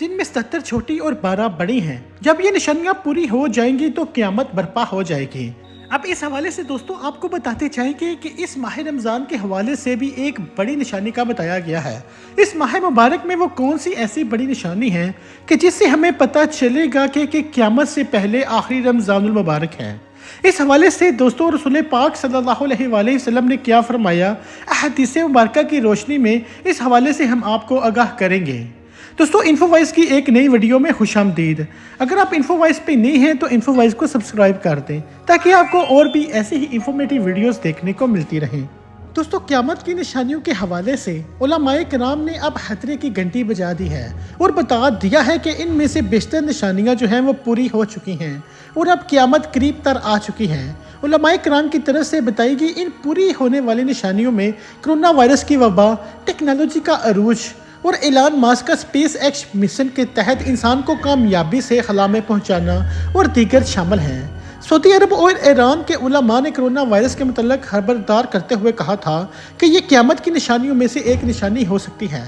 جن میں 77 چھوٹی اور 12 بڑی ہیں۔ جب یہ نشانیاں پوری ہو جائیں گی تو قیامت برپا ہو جائے گی۔ اب اس حوالے سے دوستوں آپ کو بتاتے چاہیں گے کہ اس ماہ رمضان کے حوالے سے بھی ایک بڑی نشانی کا بتایا گیا ہے۔ اس ماہ مبارک میں وہ کون سی ایسی بڑی نشانی ہے کہ جس سے ہمیں پتہ چلے گا کہ قیامت سے پہلے آخری رمضان المبارک ہے۔ اس حوالے سے دوستوں رسول پاک صلی اللہ علیہ وآلہ وسلم نے کیا فرمایا، احادیث مبارکہ کی روشنی میں اس حوالے سے ہم آپ کو آگاہ کریں گے۔ دوستو انفو وائس کی ایک نئی ویڈیو میں خوش آمدید۔ اگر آپ انفو وائس پہ نئے ہیں تو انفو وائس کو سبسکرائب کر دیں تاکہ آپ کو اور بھی ایسی ہی انفارمیٹیو ویڈیوز دیکھنے کو ملتی رہیں۔ دوستو قیامت کی نشانیوں کے حوالے سے علماء کرام نے اب خطرے کی گھنٹی بجا دی ہے اور بتا دیا ہے کہ ان میں سے بیشتر نشانیاں جو ہیں وہ پوری ہو چکی ہیں اور اب قیامت قریب تر آ چکی ہیں۔ علماء کرام کی طرف سے بتائی گئی ان پوری ہونے والی نشانیوں میں کرونا وائرس کی وبا، ٹیکنالوجی کا عروج اور ایلان ماسک کا اسپیس ایکس مشن کے تحت انسان کو کامیابی سے خلا میں پہنچانا اور دیگر شامل ہیں۔ سعودی عرب اور ایران کے علماء نے کرونا وائرس کے متعلق خبردار کرتے ہوئے کہا تھا کہ یہ قیامت کی نشانیوں میں سے ایک نشانی ہو سکتی ہے۔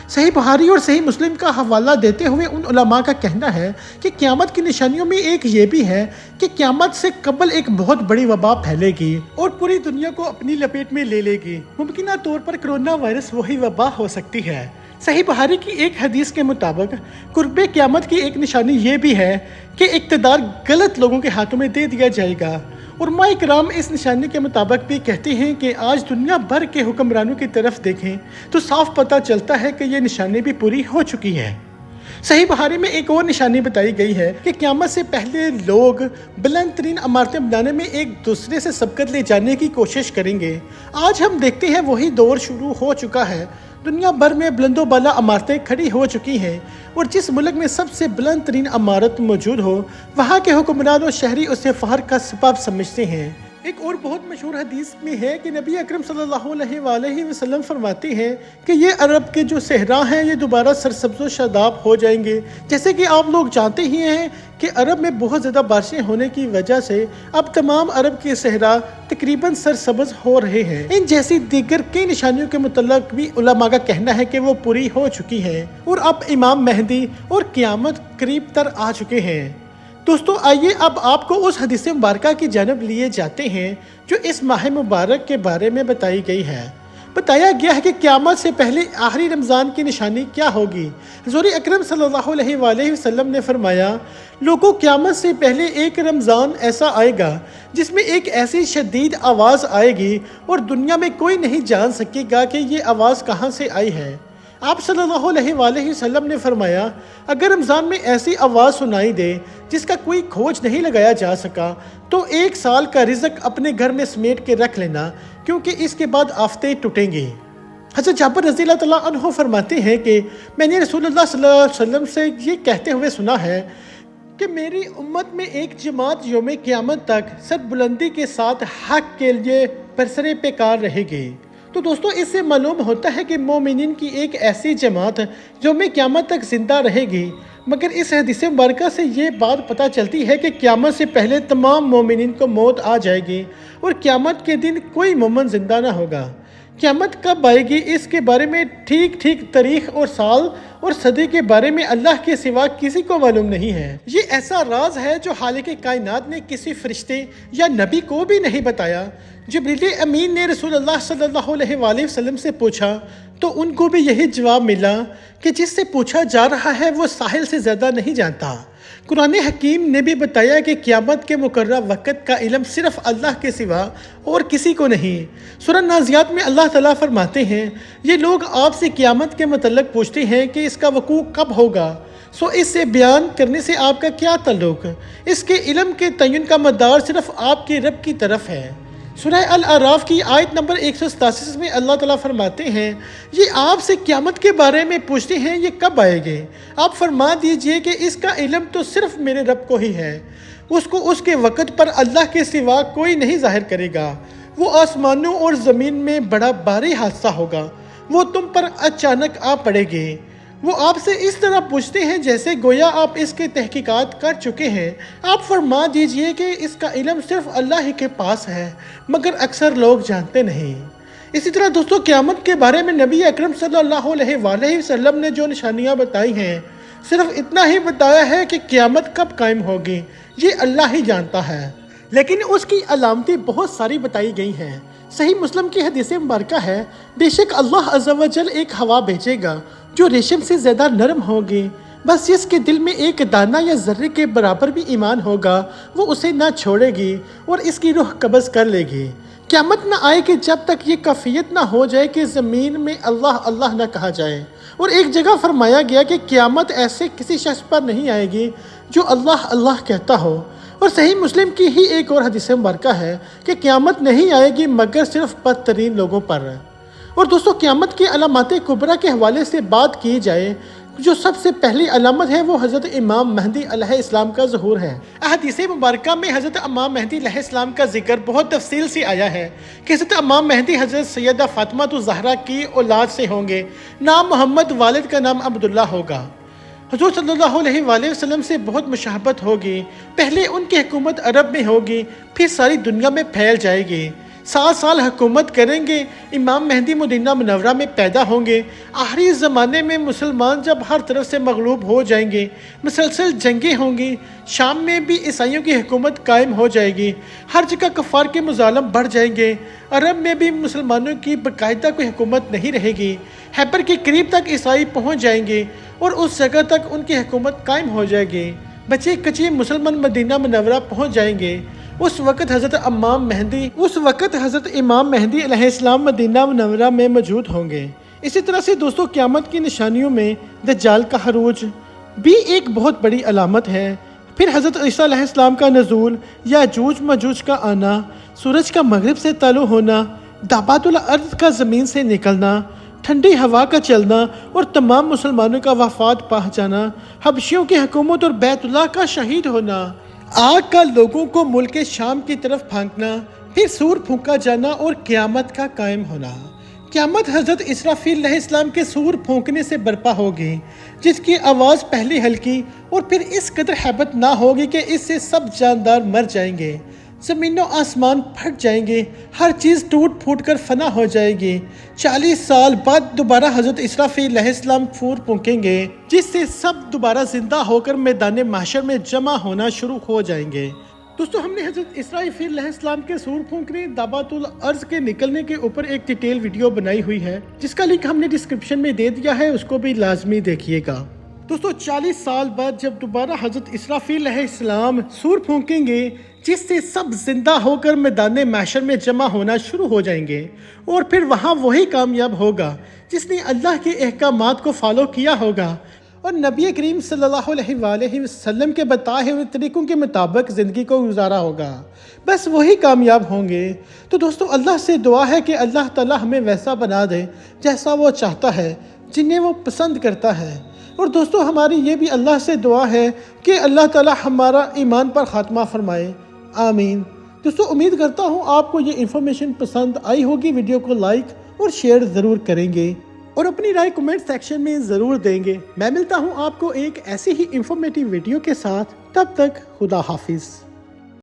صحیح بخاری اور صحیح مسلم کا حوالہ دیتے ہوئے ان علماء کا کہنا ہے کہ قیامت کی نشانیوں میں ایک یہ بھی ہے کہ قیامت سے قبل ایک بہت بڑی وبا پھیلے گی اور پوری دنیا کو اپنی لپیٹ میں لے لے گی۔ ممکنہ طور پر کرونا وائرس وہی وبا ہو سکتی ہے۔ صحیح بخاری کی ایک حدیث کے مطابق قرب قیامت کی ایک نشانی یہ بھی ہے کہ اقتدار غلط لوگوں کے ہاتھوں میں دے دیا جائے گا۔ علماء کرام اس نشانی کے مطابق بھی کہتے ہیں کہ آج دنیا بھر کے حکمرانوں کی طرف دیکھیں تو صاف پتہ چلتا ہے کہ یہ نشانی بھی پوری ہو چکی ہے۔ صحیح بخاری میں ایک اور نشانی بتائی گئی ہے کہ قیامت سے پہلے لوگ بلند ترین عمارتیں بنانے میں ایک دوسرے سے سبقت لے جانے کی کوشش کریں گے۔ آج ہم دیکھتے ہیں وہی دور شروع ہو چکا ہے۔ دنیا بھر میں بلند و بالا عمارتیں کھڑی ہو چکی ہیں اور جس ملک میں سب سے بلند ترین عمارت موجود ہو وہاں کے حکمران اور شہری اسے فخر کا سبب سمجھتے ہیں۔ ایک اور بہت مشہور حدیث میں ہے کہ نبی اکرم صلی اللہ علیہ وآلہ وسلم فرماتے ہیں کہ یہ عرب کے جو صحرا ہیں یہ دوبارہ سرسبز و شاداب ہو جائیں گے۔ جیسے کہ آپ لوگ جانتے ہی ہیں کہ عرب میں بہت زیادہ بارشیں ہونے کی وجہ سے اب تمام عرب کے صحرا تقریباً سرسبز ہو رہے ہیں۔ ان جیسی دیگر کئی نشانیوں کے متعلق بھی علماء کا کہنا ہے کہ وہ پوری ہو چکی ہیں اور اب امام مہدی اور قیامت قریب تر آ چکے ہیں۔ دوستو آئیے اب آپ کو اس حدیث مبارکہ کی جانب لیے جاتے ہیں جو اس ماہ مبارک کے بارے میں بتائی گئی ہے۔ بتایا گیا ہے کہ قیامت سے پہلے آخری رمضان کی نشانی کیا ہوگی۔ حضور اکرم صلی اللہ علیہ وآلہ وسلم نے فرمایا، لوگوں قیامت سے پہلے ایک رمضان ایسا آئے گا جس میں ایک ایسی شدید آواز آئے گی اور دنیا میں کوئی نہیں جان سکے گا کہ یہ آواز کہاں سے آئی ہے۔ آپ صلی اللہ علیہ وآلہ وسلم نے فرمایا، اگر رمضان میں ایسی آواز سنائی دے جس کا کوئی کھوج نہیں لگایا جا سکا تو 1 سال کا رزق اپنے گھر میں سمیٹ کے رکھ لینا، کیونکہ اس کے بعد آفتیں ٹوٹیں گی۔ حضرت جابر رضی اللہ تعالیٰ عنہ فرماتے ہیں کہ میں نے رسول اللہ صلی اللہ علیہ وسلم سے یہ کہتے ہوئے سنا ہے کہ میری امت میں ایک جماعت یوم قیامت تک سر بلندی کے ساتھ حق کے لیے برسر پیکار رہے گی۔ تو دوستو اس سے معلوم ہوتا ہے کہ مومنین کی ایک ایسی جماعت یوم قیامت تک زندہ رہے گی، مگر اس حدیث مبارکہ سے یہ بات پتہ چلتی ہے کہ قیامت سے پہلے تمام مومنین کو موت آ جائے گی اور قیامت کے دن کوئی مومن زندہ نہ ہوگا۔ قیامت کب آئے گی اس کے بارے میں ٹھیک تاریخ اور سال اور صدی کے بارے میں اللہ کے سوا کسی کو معلوم نہیں ہے۔ یہ ایسا راز ہے جو خالق کائنات نے کسی فرشتے یا نبی کو بھی نہیں بتایا۔ جبریل امین نے رسول اللہ صلی اللہ علیہ وآلہ وسلم سے پوچھا تو ان کو بھی یہی جواب ملا کہ جس سے پوچھا جا رہا ہے وہ ساحل سے زیادہ نہیں جانتا۔ قرآن حکیم نے بھی بتایا کہ قیامت کے مقررہ وقت کا علم صرف اللہ کے سوا اور کسی کو نہیں۔ سورہ نازعات میں اللہ تعالیٰ فرماتے ہیں، یہ لوگ آپ سے قیامت کے متعلق پوچھتے ہیں کہ اس کا وقوع کب ہوگا، سو اس سے بیان کرنے سے آپ کا کیا تعلق؟ اس کے علم کے تعین کا مدار صرف آپ کے رب کی طرف ہے۔ سورہ الاعراف کی آیت نمبر 187 میں اللہ تعالیٰ فرماتے ہیں، یہ آپ سے قیامت کے بارے میں پوچھتے ہیں یہ کب آئے گے، آپ فرما دیجئے کہ اس کا علم تو صرف میرے رب کو ہی ہے، اس کو اس کے وقت پر اللہ کے سوا کوئی نہیں ظاہر کرے گا۔ وہ آسمانوں اور زمین میں بڑا بھاری حادثہ ہوگا، وہ تم پر اچانک آ پڑے گے۔ وہ آپ سے اس طرح پوچھتے ہیں جیسے گویا آپ اس کے تحقیقات کر چکے ہیں۔ آپ فرما دیجئے کہ اس کا علم صرف اللہ ہی کے پاس ہے، مگر اکثر لوگ جانتے نہیں۔ اسی طرح دوستو قیامت کے بارے میں نبی اکرم صلی اللہ علیہ وآلہ وسلم نے جو نشانیاں بتائی ہیں، صرف اتنا ہی بتایا ہے کہ قیامت کب قائم ہوگی یہ اللہ ہی جانتا ہے، لیکن اس کی علامتیں بہت ساری بتائی گئی ہیں۔ صحیح مسلم کی حدیث مبارکہ ہے، بے شک اللہ عز و جل ایک ہوا بھیجے گا جو ریشم سے زیادہ نرم ہوگی، بس جس کے دل میں ایک دانہ یا ذرے کے برابر بھی ایمان ہوگا وہ اسے نہ چھوڑے گی اور اس کی روح قبض کر لے گی۔ قیامت نہ آئے کہ جب تک یہ کیفیت نہ ہو جائے کہ زمین میں اللہ اللہ نہ کہا جائے۔ اور ایک جگہ فرمایا گیا کہ قیامت ایسے کسی شخص پر نہیں آئے گی جو اللہ اللہ کہتا ہو۔ اور صحیح مسلم کی ہی ایک اور حدیث مبارکہ ہے کہ قیامت نہیں آئے گی مگر صرف بدترین لوگوں پر۔ اور دوستو قیامت کی علامات کبریٰ کے حوالے سے بات کی جائے، جو سب سے پہلی علامت ہے وہ حضرت امام مہدی علیہ السلام کا ظہور ہے۔ احادیث مبارکہ میں حضرت امام مہدی علیہ السلام کا ذکر بہت تفصیل سے آیا ہے کہ حضرت امام مہدی حضرت سیدہ فاطمہ الزہرا کی اولاد سے ہوں گے، نام محمد، والد کا نام عبداللہ ہوگا۔ حضور صلی اللہ علیہ وآلہ وسلم سے بہت مشابہت ہوگی، پہلے ان کی حکومت عرب میں ہوگی، پھر ساری دنیا میں پھیل جائے گی۔ 7 سال حکومت کریں گے۔ امام مہدی مدینہ منورہ میں پیدا ہوں گے۔ آخری زمانے میں مسلمان جب ہر طرف سے مغلوب ہو جائیں گے، مسلسل جنگیں ہوں گی، شام میں بھی عیسائیوں کی حکومت قائم ہو جائے گی، ہر جگہ کفار کے مظالم بڑھ جائیں گے، عرب میں بھی مسلمانوں کی باقاعدہ کوئی حکومت نہیں رہے گی، خیبر کے قریب تک عیسائی پہنچ جائیں گے اور اس جگہ تک ان کی حکومت قائم ہو جائے گی، بچے کچے مسلمان مدینہ منورہ پہنچ جائیں گے۔ اس وقت حضرت امام مہدی علیہ السلام مدینہ منورہ میں موجود ہوں گے۔ اسی طرح سے دوستو قیامت کی نشانیوں میں دجال کا خروج بھی ایک بہت بڑی علامت ہے۔ پھر حضرت عیسیٰ علیہ السلام کا نزول، یاجوج ماجوج کا آنا، سورج کا مغرب سے طلوع ہونا، دابات الارض کا زمین سے نکلنا، ٹھنڈی ہوا کا چلنا اور تمام مسلمانوں کا وفات پا جانا، حبشیوں کی حکومت اور بیت اللہ کا شہید ہونا، آگ کا لوگوں کو ملک شام کی طرف پھینکنا، پھر سور پھونکا جانا اور قیامت کا قائم ہونا۔ قیامت حضرت اسرافیل علیہ السلام کے سور پھونکنے سے برپا ہوگی، جس کی آواز پہلے ہلکی اور پھر اس قدر ہیبت نہ ہوگی کہ اس سے سب جاندار مر جائیں گے، زمین و آسمان پھٹ جائیں گے، ہر چیز ٹوٹ پھوٹ کر فنا ہو جائے گی۔ 40 سال بعد دوبارہ حضرت اسرافیل علیہ السلام سور پھونکیں گے، جس سے سب دوبارہ زندہ ہو کر میدان محشر میں جمع ہونا شروع ہو جائیں گے۔ دوستو ہم نے حضرت اسرافیل علیہ السلام کے سور پھونکنے، دابات الارض کے نکلنے کے اوپر ایک ڈیٹیل ویڈیو بنائی ہوئی ہے، جس کا لنک ہم نے ڈسکرپشن میں دے دیا ہے، اس کو بھی لازمی دیکھیے گا۔ دوستو 40 سال بعد جب دوبارہ حضرت اسرافیل علیہ السلام سور پھونکیں گے، جس سے سب زندہ ہو کر میدان محشر میں جمع ہونا شروع ہو جائیں گے، اور پھر وہاں وہی کامیاب ہوگا جس نے اللہ کے احکامات کو فالو کیا ہوگا اور نبی کریم صلی اللہ علیہ وآلہ وسلم کے بتائے ہوئے طریقوں کے مطابق زندگی کو گزارا ہوگا، بس وہی کامیاب ہوں گے۔ تو دوستو اللہ سے دعا ہے کہ اللہ تعالی ہمیں ویسا بنا دے جیسا وہ چاہتا ہے، جنہیں وہ پسند کرتا ہے۔ اور دوستو ہماری یہ بھی اللہ سے دعا ہے کہ اللہ تعالی ہمارا ایمان پر خاتمہ فرمائے، آمین۔ دوستو امید کرتا ہوں آپ کو یہ انفارمیشن پسند آئی ہوگی، ویڈیو کو لائک اور شیئر ضرور کریں گے اور اپنی رائے کمنٹ سیکشن میں ضرور دیں گے۔ میں ملتا ہوں آپ کو ایک ایسی ہی انفارمیٹیو ویڈیو کے ساتھ، تب تک خدا حافظ۔